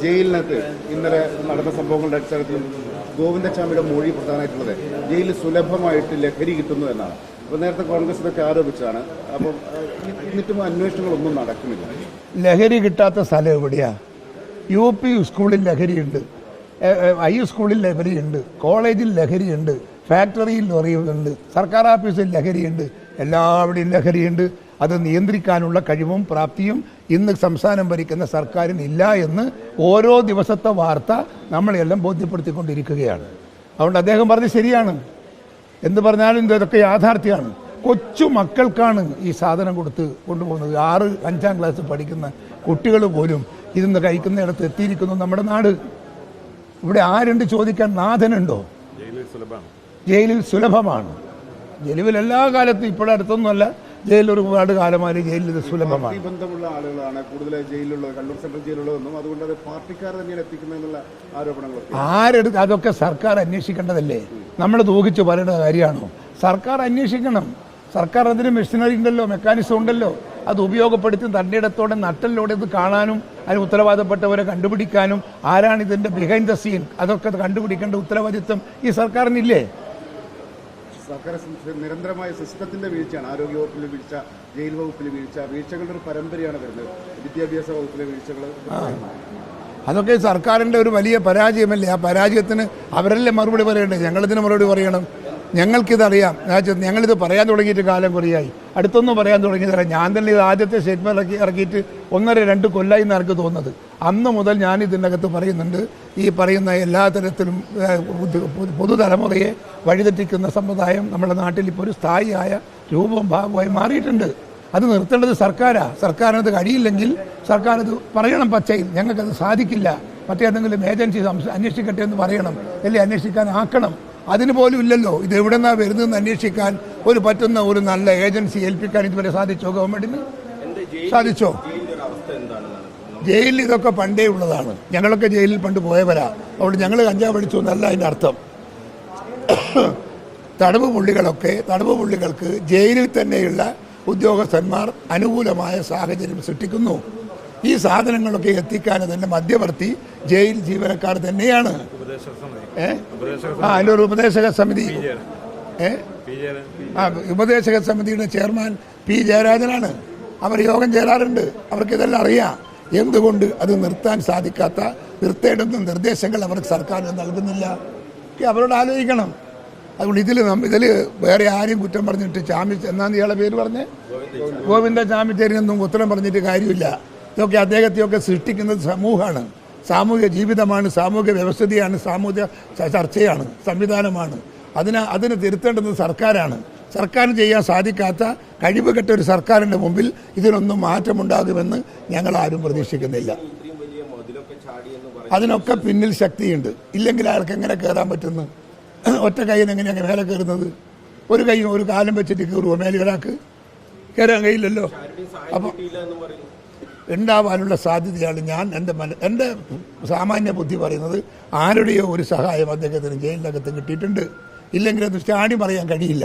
ജയിലിനകത്ത് ഇന്നലെ നടന്ന സംഭവങ്ങളുടെ അടിസ്ഥാനത്തിൽ ഗോവിന്ദച്ചാമിയുടെ മൊഴി പ്രധാനമായിട്ടുള്ളത് ജയിലിൽ സുലഭമായിട്ട് ലഹരി കിട്ടുന്നു എന്നാണ്. അപ്പോൾ നേരത്തെ കോൺഗ്രസ് ഇതൊക്കെ ആരോപിച്ചതാണ്. അപ്പം എന്നിട്ടും അന്വേഷണങ്ങളൊന്നും നടക്കുന്നില്ല. ലഹരി കിട്ടാത്ത സ്ഥലം എവിടെയാ? UP സ്കൂളിൽ ലഹരിയുണ്ട്, I സ്കൂളിൽ ലഹരിയുണ്ട്, കോളേജിൽ ലഹരിയുണ്ട്, ഫാക്ടറിയിൽ ലഹരിയുണ്ട്, സർക്കാർ ഓഫീസിൽ ലഹരിയുണ്ട്, എല്ലാവിടെയും ലഹരിയുണ്ട്. അത് നിയന്ത്രിക്കാനുള്ള കഴിവും പ്രാപ്തിയും ഇന്ന് സംസ്ഥാനം ഭരിക്കുന്ന സർക്കാരിനില്ല എന്ന് ഓരോ ദിവസത്തെ വാർത്ത നമ്മളെല്ലാം ബോധ്യപ്പെടുത്തിക്കൊണ്ടിരിക്കുകയാണ്. അതുകൊണ്ട് അദ്ദേഹം പറഞ്ഞത് ശരിയാണ്. എന്ത് പറഞ്ഞാലും ഇതൊക്കെ യാഥാർത്ഥ്യമാണ്. കൊച്ചു മക്കൾക്കാണ് ഈ സാധനം കൊണ്ടുപോകുന്നത്. 5-ാം ക്ലാസ് പഠിക്കുന്ന കുട്ടികൾ പോലും ഇതൊന്ന് കഴിക്കുന്നിടത്ത് എത്തിയിരിക്കുന്നു നമ്മുടെ നാട്. ഇവിടെ ആരുണ്ട് ചോദിക്കാൻ? നാഥനുണ്ടോ? ജയിലിൽ സുലഭമാണ്. ജയിലിൽ എല്ലാ കാലത്തും ഇപ്പോഴടുത്തൊന്നുമല്ല, ജയിലിൽ ഒരുപാട് കാലമായി ജയിലിൽ ഇത് സുലഭമാണ്. ബന്ധമുള്ള ആളുകളാണ് കൂടുതൽ ജയിലിലുള്ളത്, കണ്ണൂർ സെൻട്രൽ ജയിലുള്ളതെന്നും അതുകൊണ്ട് അത് പാർട്ടിക്കാർ തന്നെയാണ് എത്തിക്കുന്നതെന്നുള്ള ആരോപണങ്ങളൊക്കെ ആരെടുത്ത് അതൊക്കെ സർക്കാർ അന്വേഷിക്കേണ്ടതല്ലേ? നമ്മൾ തൂകിച്ച് പറയുന്ന കാര്യമാണോ? സർക്കാർ അന്വേഷിക്കണം. സർക്കാർ അതിന് മെഷീനറി ഉണ്ടല്ലോ, മെക്കാനിസം ഉണ്ടല്ലോ. അത് ഉപയോഗപ്പെടുത്തി തൻ്റെ ഇടത്തോടെ നട്ടലിലൂടെ ഇത് കാണാനും അതിന് ഉത്തരവാദപ്പെട്ടവരെ കണ്ടുപിടിക്കാനും ആരാണ് ഇതിൻ്റെ ബിഹൈൻഡ് ദ സീൻ അതൊക്കെ കണ്ടുപിടിക്കേണ്ട ഉത്തരവാദിത്വം ഈ സർക്കാരിനില്ലേ? സർക്കാർ നിരന്തരമായ സിസ്റ്റത്തിന്റെ വീഴ്ചയാണ്. ആരോഗ്യ വകുപ്പിലെ വീഴ്ച, ജയിൽ വകുപ്പിലെ വീഴ്ച, വീഴ്ചകളുടെ ഒരു പരമ്പരയാണ് വരുന്നത്. വിദ്യാഭ്യാസ വകുപ്പിലെ വീഴ്ചകൾ, അതൊക്കെ സർക്കാരിൻ്റെ ഒരു വലിയ പരാജയമല്ലേ? ആ പരാജയത്തിന് അവരല്ലേ മറുപടി പറയണ്ടേ? ഞങ്ങളിതിന് മറുപടി പറയണം. ഞങ്ങൾക്കിതറിയാം. ഞങ്ങളിത് പറയാൻ തുടങ്ങിയിട്ട് കാലം കുറയായി. അടുത്തൊന്നും പറയാൻ തുടങ്ങിയതല്ല. ഞാൻ തന്നെ ഇത് ആദ്യത്തെ സ്റ്റേറ്റ്മെന്റ് ഇറക്കിയിട്ട് 1.5-2 കൊല്ലമായി എന്ന് എനിക്ക് തോന്നുന്നത്. അന്ന് മുതൽ ഞാൻ ഇതിനകത്ത് പറയുന്നുണ്ട്, ഈ പറയുന്ന എല്ലാ തരത്തിലും പുതുതലമുറയെ വഴിതെറ്റിക്കുന്ന സമ്പ്രദായം നമ്മുടെ നാട്ടിൽ ഇപ്പോൾ ഒരു സ്ഥായിയായ രൂപവും ഭാവമായി മാറിയിട്ടുണ്ട്. അത് നിർത്തേണ്ടത് സർക്കാരിനത് കഴിയില്ലെങ്കിൽ സർക്കാരത് പറയണം പച്ചയിൽ, ഞങ്ങൾക്കത് സാധിക്കില്ല, മറ്റേതെങ്കിലും ഏജൻസി അന്വേഷിക്കട്ടെ എന്ന് പറയണം, അല്ലേ അന്വേഷിക്കാൻ ആക്കണം. അതിന് പോലും ഇല്ലല്ലോ. ഇത് എവിടെ നിന്നാണ് വരുന്നതെന്ന് അന്വേഷിക്കാൻ പറ്റുന്ന ഒരു നല്ല ഏജൻസി ഏൽപ്പിക്കാൻ ഇതുവരെ സാധിച്ചോ? ഗവൺമെന്റിന് സാധിച്ചോ? ജയിലിൽ ഇതൊക്കെ പണ്ടേ ഉള്ളതാണ്. ഞങ്ങളൊക്കെ ജയിലിൽ പണ്ട് പോയവരാ. അതുകൊണ്ട് ഞങ്ങൾ കഞ്ചാവ് അടിച്ചു എന്നല്ല അതിൻ്റെ അർത്ഥം. തടവ് പുള്ളികൾക്ക് ജയിലിൽ തന്നെയുള്ള ഉദ്യോഗസ്ഥന്മാർ അനുകൂലമായ സാഹചര്യം സൃഷ്ടിക്കുന്നു. ഈ സാധനങ്ങളൊക്കെ എത്തിക്കാൻ തന്നെ മധ്യവർത്തി ജയിൽ ജീവനക്കാർ തന്നെയാണ്. അതിലൊരു ഉപദേശക സമിതി, ഉപദേശക സമിതിയുടെ ചെയർമാൻ P. ജയരാജനാണ്. അവർ യോഗം ചേരാറുണ്ട്. അവർക്കിതെല്ലാം അറിയാം. എന്തുകൊണ്ട് അത് നിർത്താൻ സാധിക്കാത്ത, നിർത്തേണ്ടുന്ന നിർദ്ദേശങ്ങൾ അവർക്ക് സർക്കാർ നൽകുന്നില്ല? അവരോട് ആലോചിക്കണം. അതുകൊണ്ട് ഇതിൽ വേറെ ആരെയും കുറ്റം പറഞ്ഞിട്ട് എന്നാന്ന് ഇയാളെ പേര് പറഞ്ഞ് ഗോവിന്ദ ചാമിച്ചേരിയൊന്നും ഉത്തരം പറഞ്ഞിട്ട് കാര്യമില്ല. ഇതൊക്കെ അദ്ദേഹത്തെയൊക്കെ സൃഷ്ടിക്കുന്നത് സമൂഹമാണ്, സാമൂഹിക ജീവിതമാണ്, സാമൂഹിക വ്യവസ്ഥിതിയാണ്, സാമൂഹിക ചർച്ചയാണ്, സംവിധാനമാണ്. അതിന് തിരുത്തേണ്ടുന്നത് സർക്കാരാണ്. സർക്കാരിന് ചെയ്യാൻ സാധിക്കാത്ത കഴിവുകെട്ട ഒരു സർക്കാരിൻ്റെ മുമ്പിൽ ഇതിനൊന്നും മാറ്റമുണ്ടാകുമെന്ന് ഞങ്ങൾ ആരും പ്രതീക്ഷിക്കുന്നില്ല. അതിനൊക്കെ പിന്നിൽ ശക്തിയുണ്ട്. ഇല്ലെങ്കിൽ അയാൾക്ക് എങ്ങനെ കയറാൻ പറ്റുന്നു? ഒറ്റ കൈയിൽ എങ്ങനെയാണ് മേലെ കയറുന്നത്? ഒരു കാലം വെച്ചിട്ട് കയറുമോ മേലെ? ഒരാൾക്ക് കയറാൻ കഴിയില്ലല്ലോ. അപ്പം ഉണ്ടാവാനുള്ള സാധ്യതയാണ്. ഞാൻ എൻ്റെ സാമാന്യ ബുദ്ധി പറയുന്നത്, ആരുടെയോ ഒരു സഹായം അദ്ദേഹത്തിന് ജയിലിനകത്ത് കിട്ടിയിട്ടുണ്ട്. ഇല്ലെങ്കിൽ അത് ചാടി പറയാൻ കഴിയില്ല.